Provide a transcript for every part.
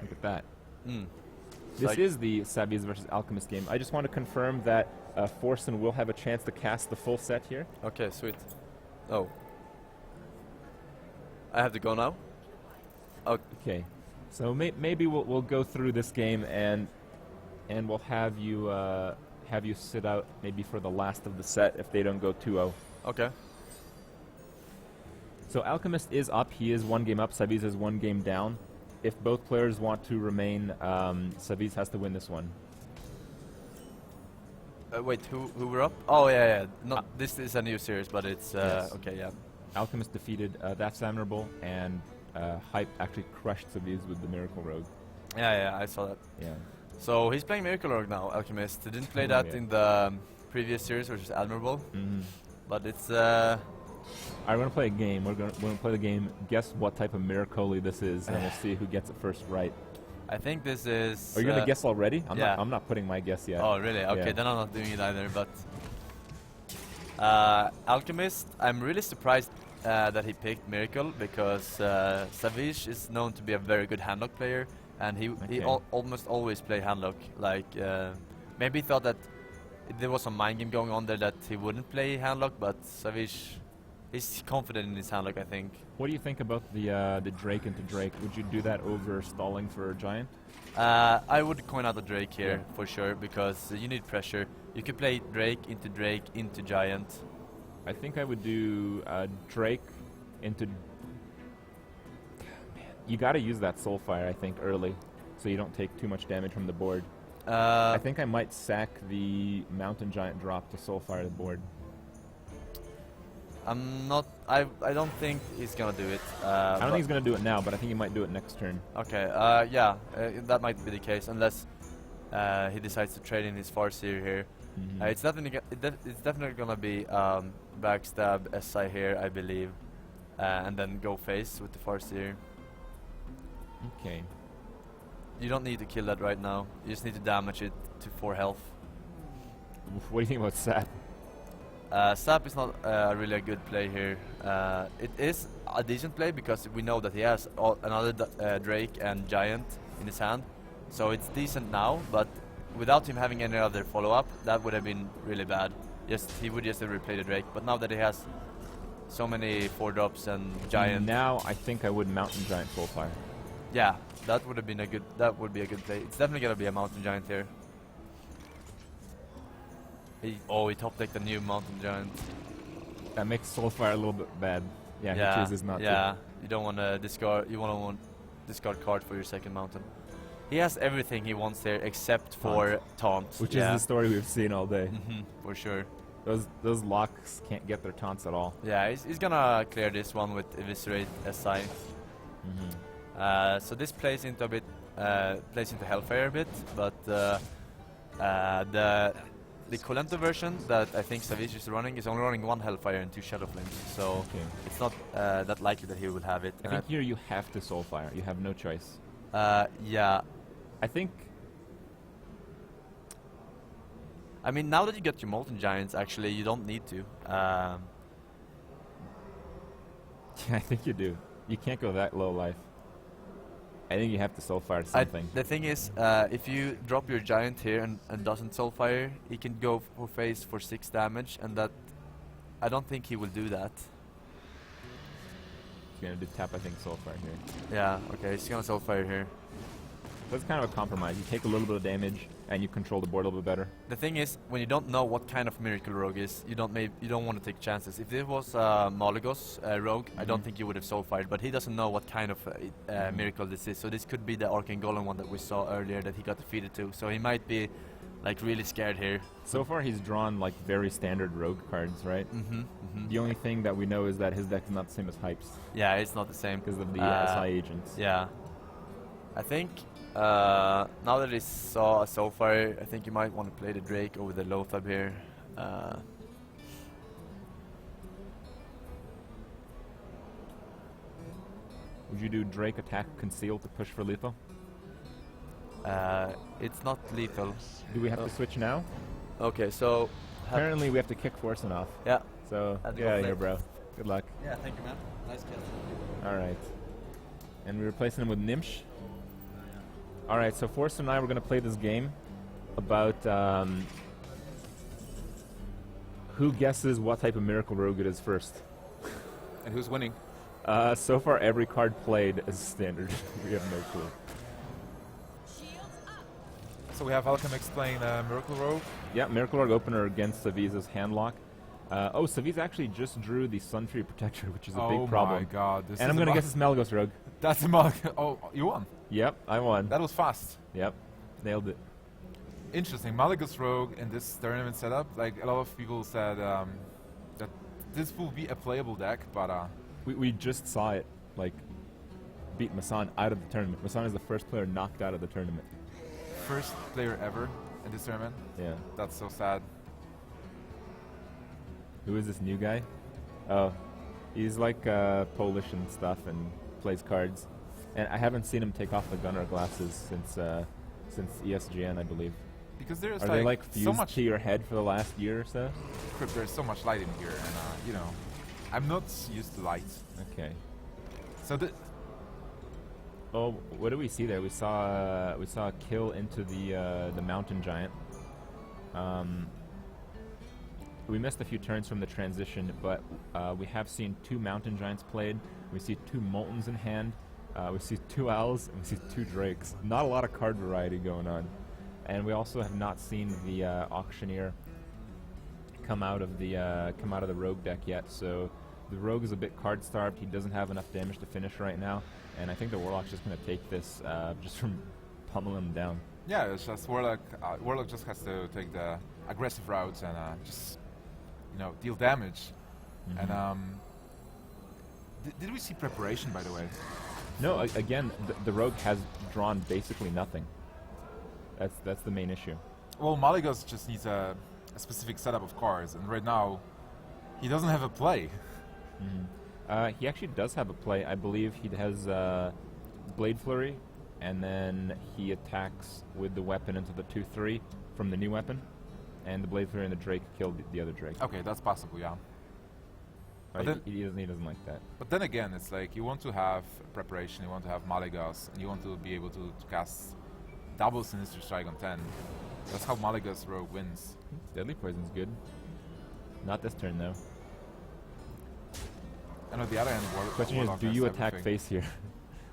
Look at that. Mm. This is the Savjz versus Alchemist game. I just want to confirm that Forsen will have a chance to cast the full set here. Okay, sweet. Oh. I have to go now? Okay. So maybe we'll go through this game and we'll have you sit out maybe for the last of the set if they don't go 2-0. Okay. So Alchemist is up. He is 1 game up. Savjz is 1 game down. If both players want to remain, Savjz has to win this one. Wait, who we're up? Oh, yeah. Not this is a new series, but it's yes. okay, yeah. Alchemist defeated That's Admirable, and Hype actually crushed Savjz with the Miracle Rogue. Yeah, I saw that. Yeah. So he's playing Miracle Rogue now, Alchemist. He didn't play that in the previous series, which is Admirable. But it's Alright, we're going to play a game. We're going to play the game. Guess what type of Miracoli this is, and we'll see who gets it first right. I think this is... Are you going to guess already? Yeah. I'm not putting my guess yet. Oh, really? Okay, yeah. then I'm not doing it either, but... Alchemist, I'm really surprised that he picked Miracle, because Savjz is known to be a very good handlock player, and he almost always play handlock. Like, maybe he thought that there was some mind game going on there that he wouldn't play handlock, but Savjz... He's confident in his handlock, I think. What do you think about the Drake into Drake? Would you do that over stalling for a Giant? I would coin out the Drake here, for sure, because you need pressure. You could play Drake into Giant. I think I would do Drake into... Man, you gotta use that Soulfire, I think, early, so you don't take too much damage from the board. I think I might sack the Mountain Giant drop to Soulfire the board. I'm not... I don't think he's gonna do it. I don't think he's gonna do it now, but I think he might do it next turn. Okay, yeah, that might be the case, unless he decides to trade in his Farseer here. It's definitely gonna be backstab SI here, I believe, and then go face with the Farseer. Okay. You don't need to kill that right now. You just need to damage it to 4 health. What do you think about Sap? Sap is not really a good play here. It is a decent play because we know that he has another Drake and Giant in his hand. So it's decent now, but without him having any other follow-up, that would have been really bad. He would just have replayed the Drake, but now that he has so many 4-drops and Giant... Now I think I would Mountain Giant Soulfire. Yeah, that would be a good play. It's definitely gonna be a Mountain Giant here. He top decked the new Mountain Giant. That makes Soulfire a little bit bad. Yeah, he chooses not to. Yeah, you don't want to discard. You want to discard card for your second Mountain. He has everything he wants there except for taunts, which is the story we've seen all day. For sure. Those locks can't get their taunts at all. Yeah, he's gonna clear this one with Eviscerate SI. So this plays into a bit, plays into Hellfire a bit, but the Colento version that I think Savjz is running is only running 1 Hellfire and 2 Shadow Flames, so it's not that likely that he will have it. I think here you have to Soulfire. You have no choice. Yeah. I think... I mean, now that you get your Molten Giants, actually, you don't need to. Yeah, I think you do. You can't go that low life. I think you have to Soulfire something. The thing is, if you drop your Giant here and doesn't Soulfire, he can go for face for 6 damage, and that... I don't think he will do that. He's gonna do tap, I think, Soulfire here. Yeah, okay, he's gonna Soulfire here. That's kind of a compromise. You take a little bit of damage, and you control the board a little bit better. The thing is, when you don't know what kind of Miracle Rogue is, you don't want to take chances. If it was Malygos Rogue, I don't think you would have Soulfired, but he doesn't know what kind of Miracle this is. So this could be the Arcane Golem one that we saw earlier that he got defeated to. So he might be like really scared here. So far he's drawn like very standard Rogue cards, right? The only thing that we know is that his deck is not the same as Hype's. Yeah, it's not the same. Because of the SI agents. Yeah. I think now that he saw a Soulfire, I think you might want to play the Drake over the Lothab here. Would you do Drake attack conceal to push for lethal? It's not lethal. Do we have to switch now? Okay, so... Apparently we have to kick Forsen off. Yeah. So, get out of here, bro. Good luck. Yeah, thank you, man. Nice kill. Alright. And we're replacing him with Nimsh. All right, so Forrest and I were going to play this game about who guesses what type of Miracle Rogue it is first. And who's winning? So far, every card played is standard. We have no clue. So we have Alchemixt playing Miracle Rogue. Yeah, Miracle Rogue opener against Savjz's Handlock. Savjz actually just drew the Suntree Protector, which is a big problem. Oh my god. And I'm going to guess it's Malygos Rogue. That's a Malygos. Oh, you won. Yep, I won. That was fast. Yep, nailed it. Interesting. Malygos Rogue in this tournament setup, like a lot of people said that this will be a playable deck, but We just saw it, like, beat Masan out of the tournament. Masan is the first player knocked out of the tournament. first player ever in this tournament. Yeah. That's so sad. Who is this new guy? Oh, he's like Polish and stuff and plays cards. And I haven't seen him take off the Gunnar glasses since ESGN, I believe. Because there's Are they like so fused much to your head for the last year or so? There's so much light in here, and you know, I'm not used to light. Okay. So the Oh, what did we see there? We saw a kill into the mountain giant. We missed a few turns from the transition, but we have seen 2 mountain giants played. We see 2 moltens in hand. We see 2 owls and we see 2 drakes. Not a lot of card variety going on, and we also have not seen the auctioneer come out of the rogue deck yet. So the rogue is a bit card starved. He doesn't have enough damage to finish right now, and I think the warlock's just going to take this just from pummeling him down. yeah, it's just Warlock. Warlock just has to take the aggressive routes and just deal damage. Mhm. And did we see preparation, by the way? No, again, the rogue has drawn basically nothing. That's the main issue. Well, Malygos just needs a specific setup of cards, and right now he doesn't have a play. He actually does have a play. I believe he has Blade Flurry, and then he attacks with the weapon into the 2/3 from the new weapon, and the Blade Flurry and the Drake killed the other Drake. Okay, that's possible, yeah. But then- He doesn't like that. But then again, it's like you want to have preparation, you want to have Malygos, and you want to be able to cast double Sinister Strike on 10. That's how Malygos Rogue wins. Deadly Poison's good. Not this turn though. And on the other hand, Question is, Warlock do has you attack everything. face here?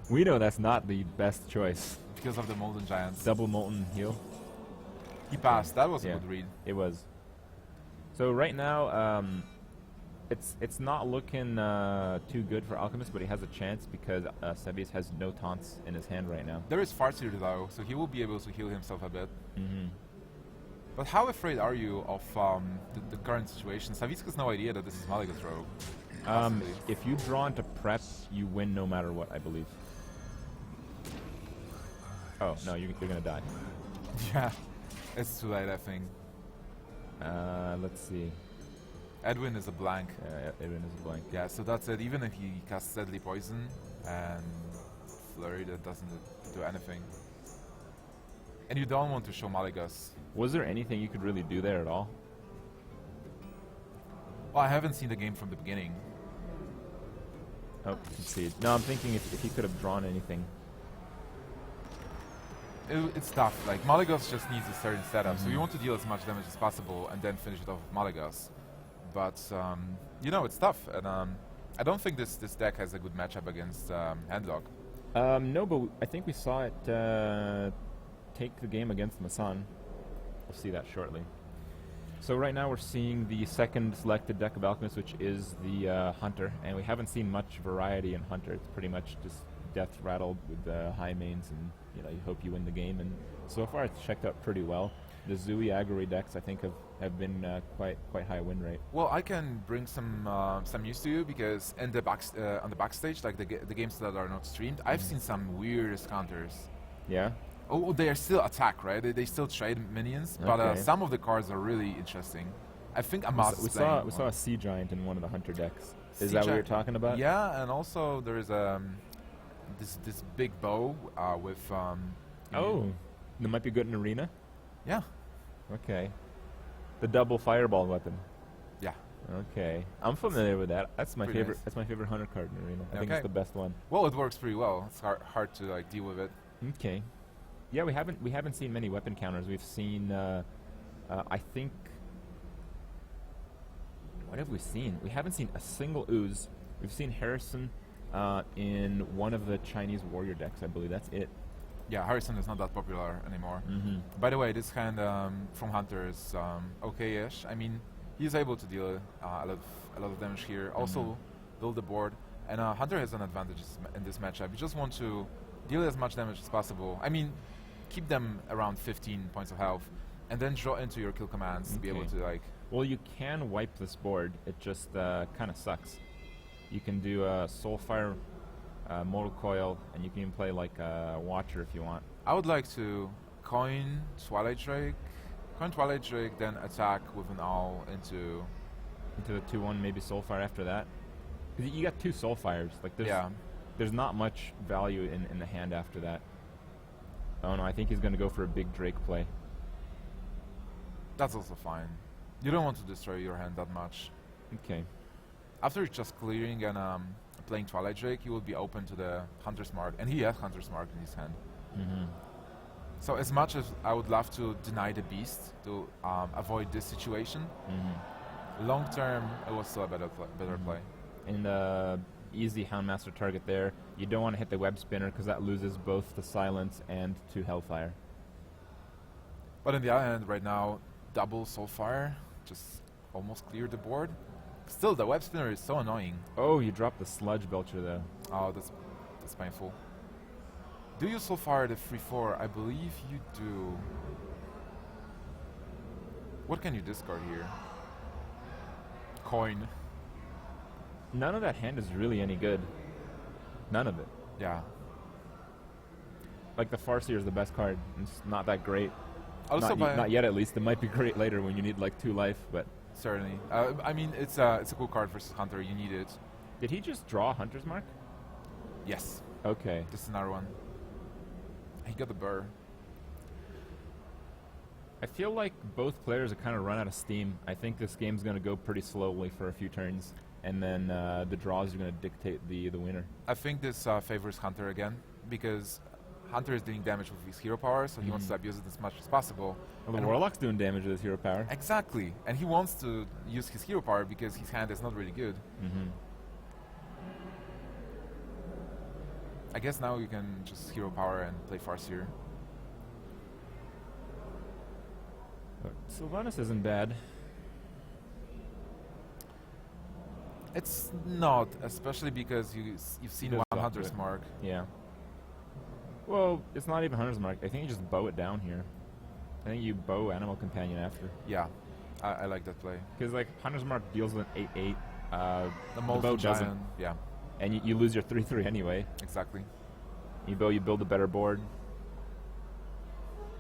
We know that's not the best choice. Because of the Molten Giants. Double Molten heal. He passed. That was Yeah. a good read. It was. So right now, it's not looking too good for Alchemist, but he has a chance because Savjz has no taunts in his hand right now. There is Farseer though, so he will be able to heal himself a bit. Mm-hmm. But how afraid are you of the current situation? Savjz has no idea that this is Malygos Rogue. Possibly. If you draw into prep, you win no matter what, I believe. Oh, no, you're going to die. Yeah, it's too late, I think. Let's see. Edwin is a blank. Edwin is a blank. Yeah, so that's it. Even if he casts Deadly Poison and Flurry, that doesn't do anything. And you don't want to show Malygos. Was there anything you could really do there at all? Well, I haven't seen the game from the beginning. Oh, concede. No, I'm thinking if he could have drawn anything. It's tough. Like, Malygos just needs a certain setup, so you want to deal as much damage as possible and then finish it off with Malygos. But, it's tough, and I don't think this deck has a good matchup against Handlock. No, but I think we saw it take the game against Masan. We'll see that shortly. So right now we're seeing the second selected deck of Alchemist, which is the Hunter, and we haven't seen much variety in Hunter. It's pretty much just death rattled with high mains, and you hope you win the game. And so far it's checked out pretty well. The Zui Agori decks I think have been quite high win rate. Well, I can bring some news to you because in the on the backstage, like the games that are not streamed, I've seen some weirdest counters. Yeah. Oh, they are still attack, right? They still trade minions, but Okay. some of the cards are really interesting. I think Amas We is playing saw one. a Sea Giant in one of the Hunter decks. Is Sea that what you're Giant- talking about? Yeah, and also there is this big bow with. Oh, that might be good in Arena. Yeah. Okay. The double fireball weapon. Yeah. Okay. I'm familiar with that. That's my Pretty favorite. nice. That's my favorite Hunter card in Arena. I think Okay. it's the best one. Well, it works pretty well. It's hard to like deal with it. Okay. Yeah, we haven't seen many weapon counters. We've seen I think, what have we seen? We haven't seen a single ooze. We've seen Harrison in one of the Chinese warrior decks, I believe. That's it. Yeah, Harrison is not that popular anymore. Mm-hmm. By the way, this hand from Hunter is okay-ish. I mean, he's able to deal a lot of damage here. Also, build the board. And Hunter has an advantage in this matchup. You just want to deal as much damage as possible. I mean, keep them around 15 points of health, and then draw into your kill commands to be able to, like... Well, you can wipe this board. It just kind of sucks. You can do Soulfire, Mortal Coil, and you can even play like Watcher if you want. I would like to coin Twilight Drake, then attack with an owl into the 2-1, maybe Soulfire after that. 'Cause you got 2 Soulfires. Like there's not much value in the hand after that. Oh no, I think he's going to go for a big Drake play. That's also fine. You don't want to destroy your hand that much. Okay. After just clearing and playing Twilight Drake, he will be open to the Hunter's Mark, and he has Hunter's Mark in his hand. Mm-hmm. So as much as I would love to deny the Beast to avoid this situation, long term it was still a better play. And easy Houndmaster target there. You don't want to hit the Web Spinner because that loses both the Silence and 2 Hellfire. But on the other hand, right now, double Soulfire just almost cleared the board. Still, the Web Spinner is so annoying. Oh, you dropped the Sludge Belcher though. Oh, that's painful. Do you Soulfire the 3-4? I believe you do. What can you discard here? Coin. None of that hand is really any good. None of it. Yeah. Like the Farseer is the best card. It's not that great. Also, not yet at least. It might be great later when you need like 2 life, but... Certainly. I mean, it's a cool card versus Hunter. You need it. Did he just draw Hunter's Mark? Yes. Okay. This is another one. He got the burr. I feel like both players are kind of run out of steam. I think this game's going to go pretty slowly for a few turns, and then the draws are going to dictate the winner. I think this favors Hunter again, because Hunter is doing damage with his hero power, so he wants to abuse it as much as possible. Well, the Warlock's doing damage with his hero power. Exactly. And he wants to use his hero power because his hand is not really good. I guess now you can just hero power and play Farseer. Sylvanas isn't bad. It's not, especially because you've seen one Hunter's Mark. Yeah. Well, it's not even Hunter's Mark. I think you just bow it down here. I think you bow Animal Companion after. Yeah, I like that play. Because like Hunter's Mark deals with an 8/8. The bow doesn't. Giant, yeah. And you lose your 3/3 anyway. Exactly. You build a better board.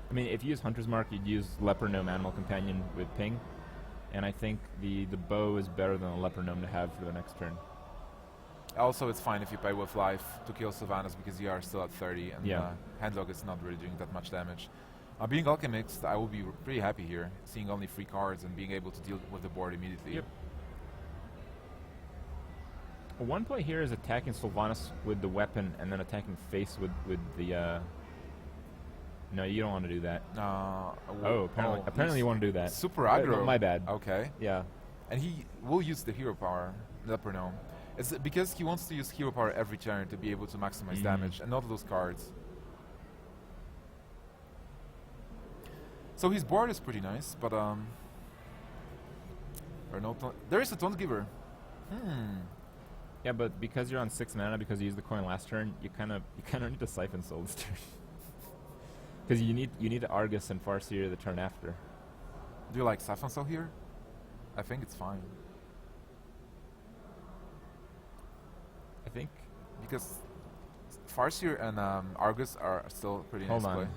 I mean, if you use Hunter's Mark, you'd use Leper Gnome Animal Companion with ping. And I think the bow is better than a Leper Gnome to have for the next turn. Also, it's fine if you play with life to kill Sylvanas because you are still at 30 and Handlock is not really doing that much damage. Being Alchemixt, I will be pretty happy here, seeing only 3 cards and being able to deal with the board immediately. Yep. One play here is attacking Sylvanas with the weapon and then attacking face with the... No, you don't want to do that. Apparently you want to do that. Super aggro. My bad. Okay. Yeah. And he will use the hero power, Leper Gnome. It's because he wants to use hero power every turn to be able to maximize damage and not lose cards. So his board is pretty nice, but there is a Taunt Giver. Yeah, but because you're on 6 mana, because you used the coin last turn, you kind of need to Siphon Soul this turn. Because you need to Argus and Farseer the turn after. Do you like Siphon Soul here? I think it's fine. I think because Farseer and Argus are still pretty nice play.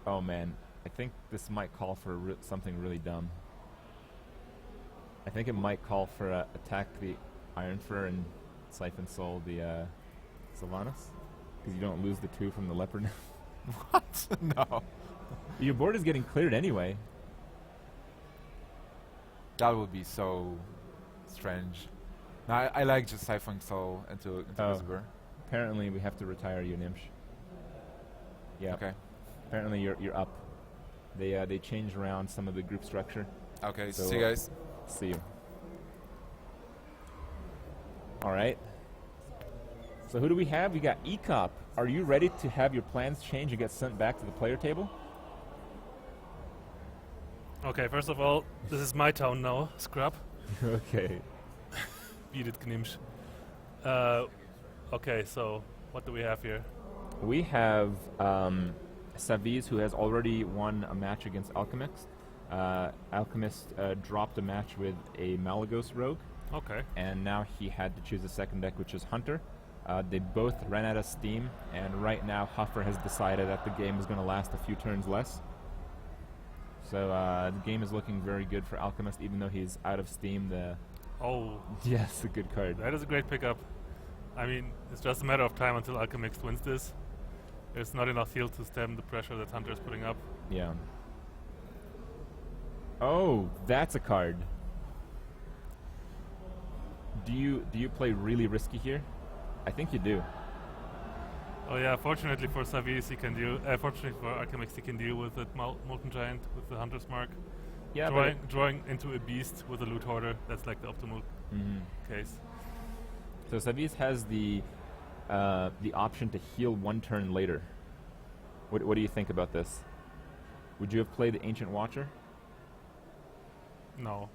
Oh man, I think this might call for something really dumb. I think it might call for attack the Iron Fur and Siphon Soul the Sylvanas. Because you don't lose the 2 from the Leper Gnome. What? No. Your board is getting cleared anyway. That would be so strange. No, I like just Siphon Soul into Whisper. Apparently, we have to retire you, Nimsh. Yeah. Okay. Apparently, you're up. They changed around some of the group structure. Okay. So, See you guys. See you. All right. So who do we have? We got ECOP. Are you ready to have your plans change and get sent back to the player table? Okay, first of all, this is my town now, Scrub. Okay. Beat it, Gnimsh. Okay, so what do we have here? We have Savjz, who has already won a match against Alchemixt. Alchemist dropped a match with a Malagos rogue. Okay. And now he had to choose a second deck, which is Hunter. They both ran out of steam, and right now Huffer has decided that the game is going to last a few turns less. So the game is looking very good for Alchemist, even though he's out of steam. Oh, Yes, a good card. that is a great pickup. I mean, it's just a matter of time until Alchemixt wins this. There's not enough heal to stem the pressure that Hunter is putting up. Yeah. Oh, that's a card. Do you play really risky here? I think you do. Oh yeah, fortunately for Savjz he can deal. Fortunately for Alchemist he can deal with that Molten Giant with the Hunter's Mark. Yeah, Drawing into a beast with a loot hoarder. That's like the optimal case. So Savjz has the option to heal one turn later. What do you think about this? Would you have played the Ancient Watcher? No.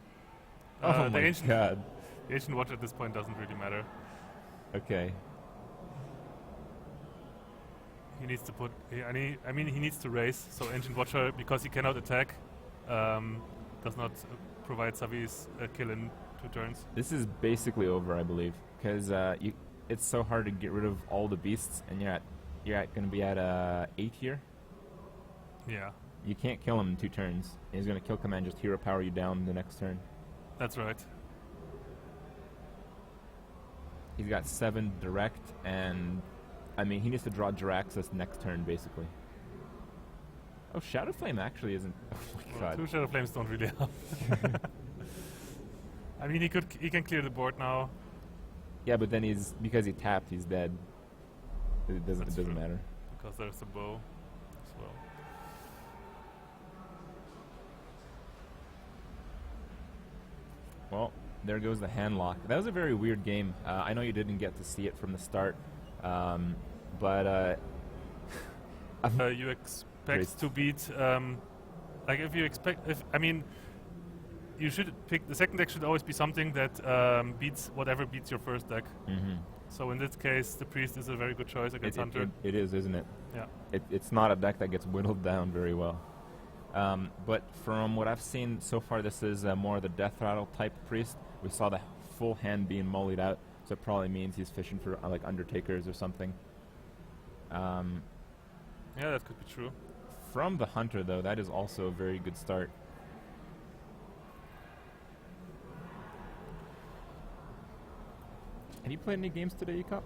Oh the my ancient, god. The Ancient Watch at this point doesn't really matter. Okay. He needs to put. I mean, he needs to raise. So Ancient Watcher, because he cannot attack, does not provide Savjz a kill in 2 turns. This is basically over, I believe, because it's so hard to get rid of all the beasts, and you're going to be at 8 here. Yeah, You can't kill him in 2 turns. He's going to kill command, just hero power you down the next turn. that's right. He's got 7 direct, and I mean, he needs to draw Jiraxis next turn, basically. Oh, Shadow Flame actually isn't. Oh my Well, god. 2 Shadow Flames don't really help. I mean, he can clear the board now. Yeah, but then because he tapped, he's dead. It That's doesn't true. matter. Because there's a bow as well. Well, there goes the hand lock. That was a very weird game. I know you didn't get to see it from the start, but You expect Great. to beat, like if you expect, I mean, you should pick, the second deck should always be something that beats whatever beats your first deck. So in this case, the Priest is a very good choice against Hunter. it is, isn't it? Yeah. It's not a deck that gets whittled down very well. But from what I've seen so far, this is more the Death Rattle type Priest. We saw the full hand being mullied out, so it probably means he's fishing for like Undertakers or something. Yeah, that could be true. From the Hunter, though, that is also a very good start. Have you played any games today, Ecop?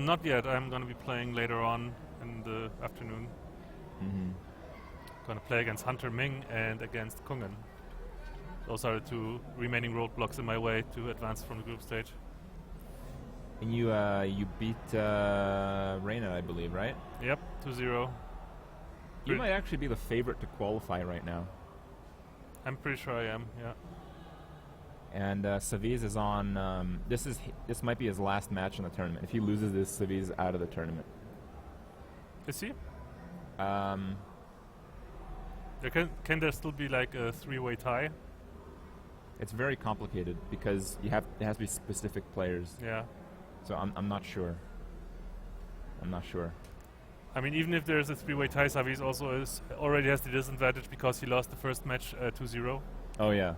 Not yet. I'm going to be playing later on in the afternoon. Going to play against Hunter Ming and against Kungen. Those are the 2 remaining roadblocks in my way to advance from the group stage. And you beat Reyna, I believe, right? Yep, 2-0. You Pretty- might actually be the favorite to qualify right now. I'm pretty sure I am, yeah. And Savjz is on. This might be his last match in the tournament. If he loses this, Savjz is out of the tournament. Is he? Um, Can there still be like a 3-way tie? it's very complicated because it has to be specific players. Yeah. So I'm not sure. I'm not sure. I mean, even if there's a 3-way tie, Savjz also already has the disadvantage because he lost the first match 2-0. Oh yeah.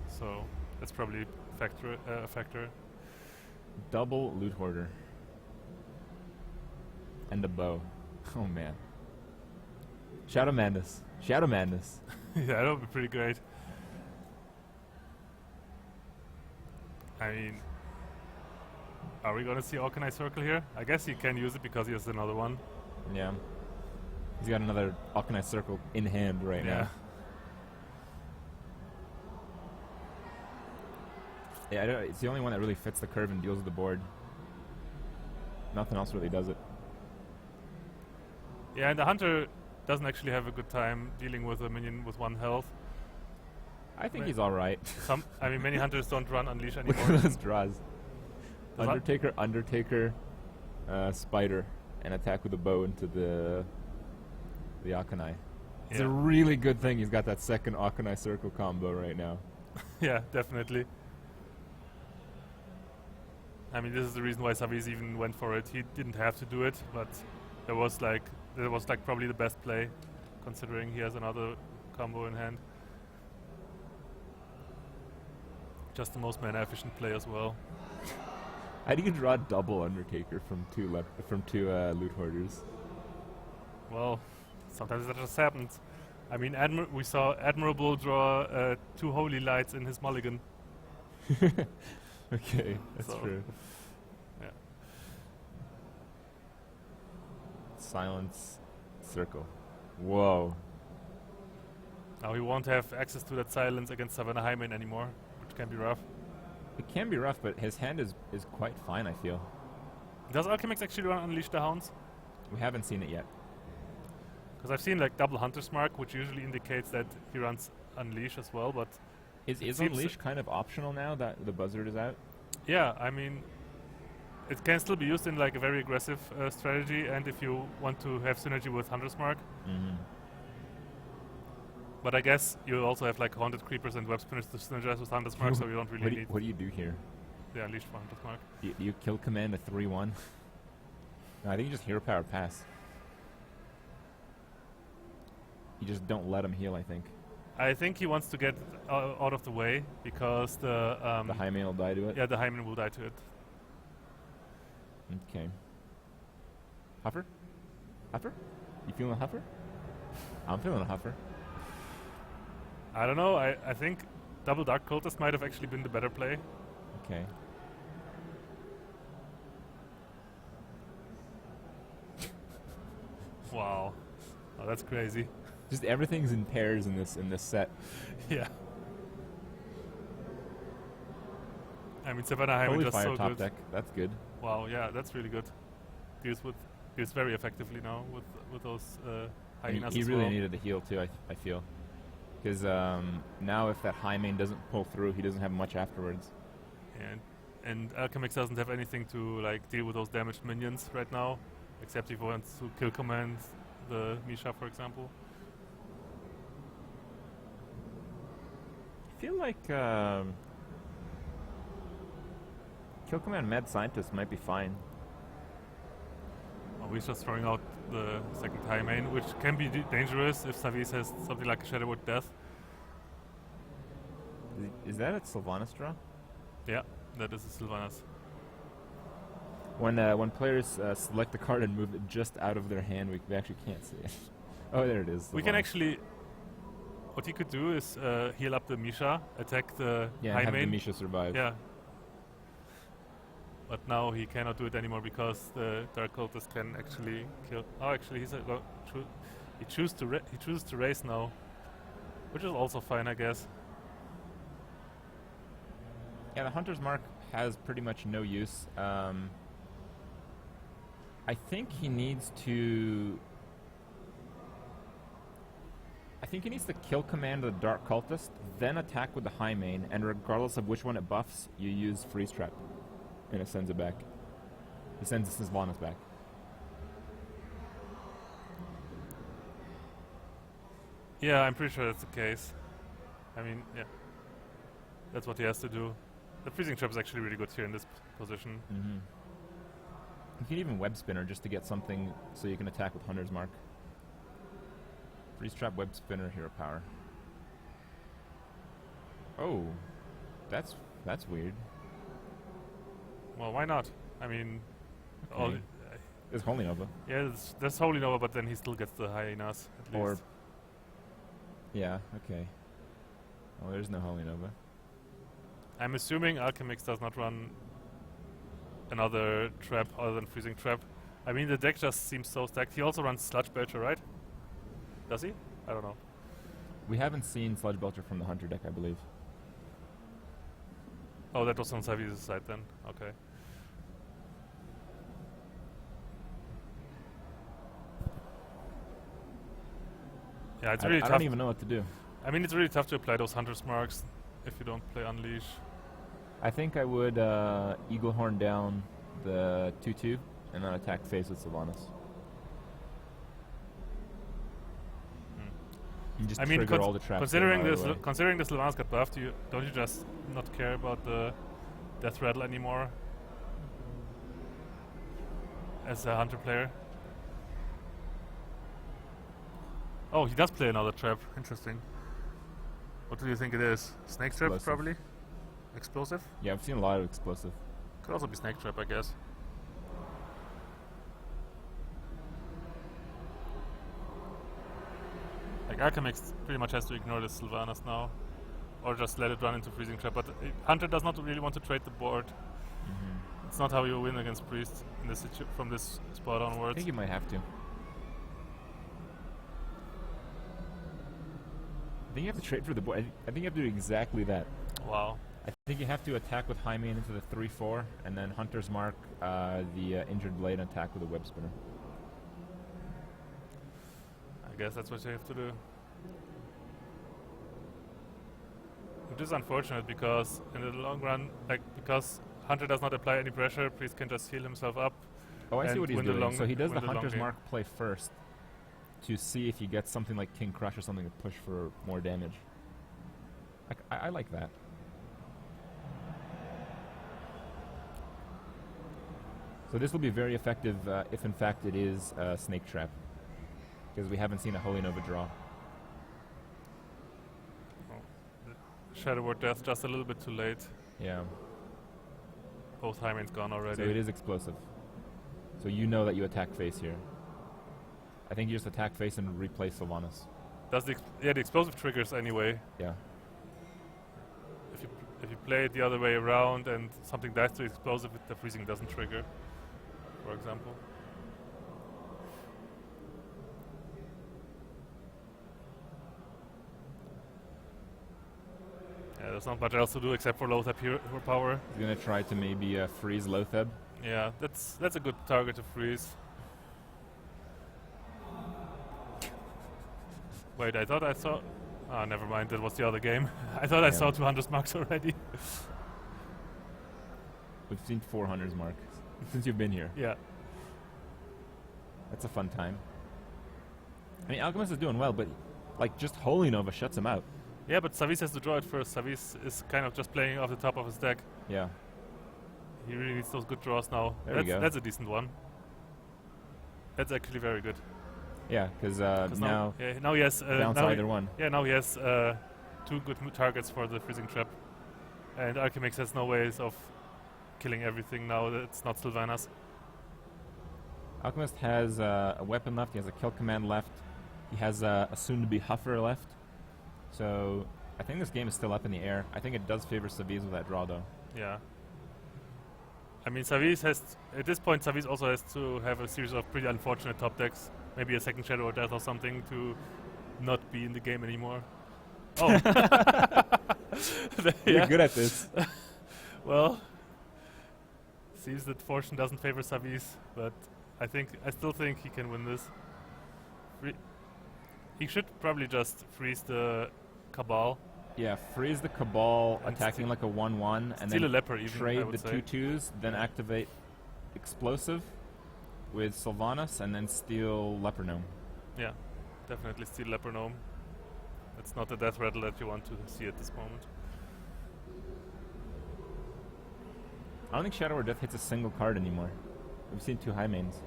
So that's probably a factor. Double loot hoarder. And a bow. Oh man. Shadow Madness. Shadow Madness. Yeah, that would be pretty great. I mean, are we gonna see Organized Circle here? I guess he can use it because he has another one. Yeah. He's got another Alchemist Circle in hand right now. Yeah, it's the only one that really fits the curve and deals with the board. Nothing else really does it. Yeah, and the Hunter doesn't actually have a good time dealing with a minion with 1 health. I think Right. he's alright. I mean, many Hunters don't run Unleash Look anymore. at those draws. Does that- Undertaker, Spider, and attack with a bow into the Akanai. It's a Yeah. really good thing he's got that second Akanai circle combo right now. Yeah, definitely. I mean, this is the reason why Savjz even went for it. He didn't have to do it, but that was like probably the best play, considering he has another combo in hand. Just the most mana efficient play as well. How do you draw double Undertaker from two loot hoarders? Well, sometimes that just happens. I mean, we saw Admirable draw 2 Holy Lights in his mulligan. Okay, that's So, true. yeah. Silence circle. Whoa. Now he won't have access to that silence against Savannah Hyman anymore, which can be rough. It can be rough, but his hand is quite fine, I feel. Does Alchemixt actually run Unleash the Hounds? We haven't seen it yet. Because I've seen like double Hunter's Mark, which usually indicates that he runs Unleash as well, but Is seems Unleash kind of optional now that the buzzard is out? yeah, I mean, it can still be used in like a very aggressive strategy, and if you want to have synergy with Hunter's Mark. Mm-hmm. But I guess you also have like Haunted Creepers and Web Spinners to synergize with Hunter's Mark, so you don't really need What do you do here? the Unleash for Hunter's Mark. Do you kill command a 3-1? No, I think you just hero power pass. You just don't let him heal, I think. I think he wants to get out of the way because the The high man will die to it? yeah, the Hyman will die to it. Okay. Huffer? Huffer? You feeling a huffer? I'm feeling a huffer. I don't know. I think Double Dark Cultist might have actually been the better play. Okay. Wow. Oh, that's crazy. Just everything's in pairs in this set. Yeah. I mean, Savannah Hyman Holy just fire so top good. deck. That's good. Wow, yeah, that's really good. Deals very effectively now with those hyenas He as really well. needed a heal too, I feel. Because now if that high main doesn't pull through, he doesn't have much afterwards. And Alchemix doesn't have anything to like deal with those damaged minions right now, except if he wants to kill command the Misha, for example. I feel like Kill Command Mad Scientist might be fine. Oh, he's just throwing out the second high main, which can be dangerous if Savjz has something like a Shadowwood Death. Is that a Sylvanas draw? Yeah, that is a Sylvanas. When players select the card and move it just out of their hand, we actually can't see it. Oh, there it is. We can Sylvanas. actually... What he could do is heal up the Misha, attack the high have main. the Misha survive. Yeah. But now he cannot do it anymore because the Dark Cultist can actually kill... Oh, actually, he chooses to race now, which is also fine, I guess. Yeah, the Hunter's Mark has pretty much no use. I think he needs to... I think he needs to kill command the Dark Cultist, then attack with the High Main, and regardless of which one it buffs, you use Freeze Trap. And it sends it back. It sends Sylvanas back. Yeah, I'm pretty sure that's the case. I mean, yeah. That's what he has to do. The Freezing Trap is actually really good here in this position. Mm-hmm. You can even Web Spinner just to get something so you can attack with Hunter's Mark. Freeze Trap, Web Spinner, Hero Power. Oh, that's weird. Well, why not? I mean, all Okay. It's Holy Nova. yeah, that's Holy Nova, but then he still gets the hyenas at Or least. yeah, okay. Well, there's no Holy Nova. I'm assuming Alchemix does not run another trap other than Freezing Trap. I mean, the deck just seems so stacked. He also runs Sludge Belcher, right? Does he? I don't know. We haven't seen Sludge Belcher from the Hunter deck, I believe. Oh, that was on Savjz's side then. Okay. Yeah, it's I really tough. don't even know what to do. I mean, it's really tough to apply those Hunter's marks if you don't play Unleash. I think I would Eagle Horn down the 2/2 and then attack phase with Sylvanas. You just I mean, trigger all the traps. considering that are this, considering the Sylvanas got buffed, don't you just not care about the Death Rattle anymore as a Hunter player? Oh, he does play another trap. Interesting. What do you think it is? Snake trap, Explosive. probably. Explosive. Yeah, I've seen a lot of explosive. Could also be snake trap, I guess. Like Alchemixt pretty much has to ignore the Sylvanas now, or just let it run into freezing trap. But Hunter does not really want to trade the board. It's not how you win against Priest in this from this spot I onwards. think you might have to. I think you have to trade for the board. I think you have to do exactly that. Wow. I think you have to attack with High Main into the 3/4, and then Hunter's Mark the Injured Blade and attack with a Web Spinner. I guess that's what you have to do. Which is unfortunate because in the long run, because Hunter does not apply any pressure, Priest can just heal himself up. Oh, I see and what he's win the doing. long- So he does win the the long Hunter's game. Mark play first to see if he gets something like King Crush or something to push for more damage. I like that. So this will be very effective if in fact it is Snake Trap. Because we haven't seen a Holy Nova draw. Shadow Word Death just a little bit too late. Yeah. Both high mains gone already. So it is explosive. So you know that you attack face here. I think you just attack face and replace Sylvanas. Does the the explosive triggers anyway. Yeah. If you play it the other way around and something dies to explosive, the freezing doesn't trigger, for example. Yeah, there's not much else to do except for Lothar hero power. He's gonna try to maybe freeze Lotheb. Yeah, that's a good target to freeze. Wait, I thought I saw... Ah, never mind, that was the other game. I thought I saw 200 marks already. We've seen 400's mark since you've been here. Yeah. That's a fun time. I mean, Alchemist is doing well, but like just Holy Nova shuts him out. Yeah, but Savjz has to draw it first. Savjz is kind of just playing off the top of his deck. Yeah. He really needs those good draws now. There we go. That's a decent one. That's actually very good. Yeah, because 'Cause now now he has bounce now either one. Yeah, now he has two good targets for the freezing trap, and Alchemix has no ways of killing everything now. That's not Sylvanas. Alchemist has a weapon left. He has a kill command left. He has a soon-to-be Huffer left. So I think this game is still up in the air. I think it does favor Savjz with that draw, though. Yeah. I mean, Savjz has at this point. Savjz also has to have a series of pretty unfortunate top decks. Maybe a second Shadow or Death or something to not be in the game anymore. Oh, You're good at this. Well, seems that fortune doesn't favor Savjz, but I still think he can win this. He should probably just freeze the Cabal. Yeah, freeze the Cabal, And attacking like a 1/1, and steal then a leper even, I trade would the say. 2/2s, then activate Explosive with Sylvanas, and then steal Leper Gnome. Yeah, definitely steal Leper Gnome. That's not the death rattle that you want to see at this moment. I don't think Shadow or Death hits a single card anymore. We've seen 2 high mains.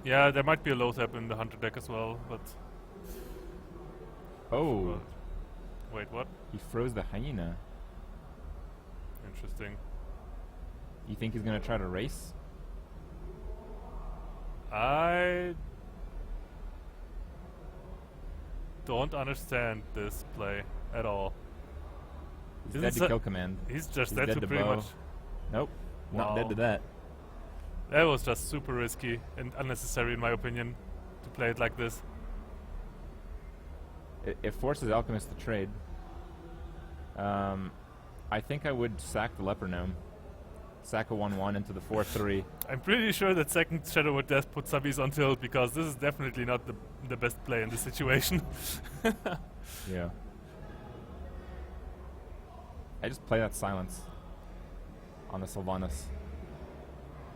Yeah, there might be a Lothab in the Hunter deck as well, but... Oh, Wait, what? he froze the Hyena. Interesting. You think he's going to try to race? I don't understand this play at all. He's Isn't dead to Sa- kill command. He's just He's dead dead to to pretty bow. much. Nope, not dead Wow. to that. That was just super risky and unnecessary in my opinion to play it like this. It forces Alchemist to trade. I think I would sack the Leper Gnome. sack a 1-1 into the 4-3. I'm pretty sure that second Shadow Word Death put Savjz on tilt, because this is definitely not the best play in this situation. Yeah. I just play that silence on the Sylvanas.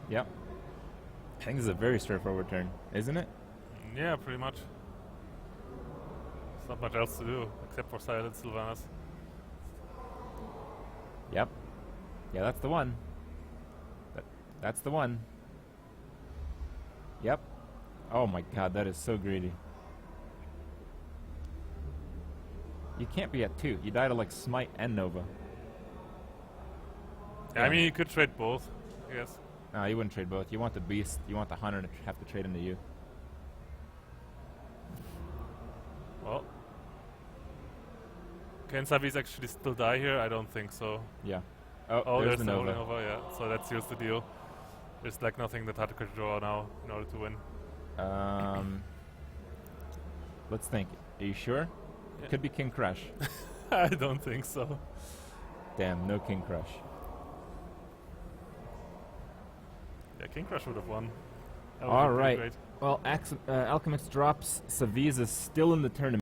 Yep. I think this is a very straightforward turn, isn't it? Yeah, pretty much. There's not much else to do except for silence Sylvanas. Yep. Yeah, that's the one. That's the one. Yep. Oh my god, that is so greedy. You can't be at 2. You die to like Smite and Nova. Yeah, I mean, you could trade both, I guess. No, you wouldn't trade both. You want the Beast. You want the Hunter to have to trade into you. Well, can Savjz actually still die here? I don't think so. Yeah. Oh, there's there's the the Holy Nova. Nova, yeah. So that seals the deal. There's like nothing that Hatter could draw now in order to win. Let's think. Are you sure? Yeah. Could be King Crush. I don't think so. Damn, no King Crush. Yeah, King Crush would have won. That All would've been right. great. Well, Alchemist drops. Savjz is still in the tournament.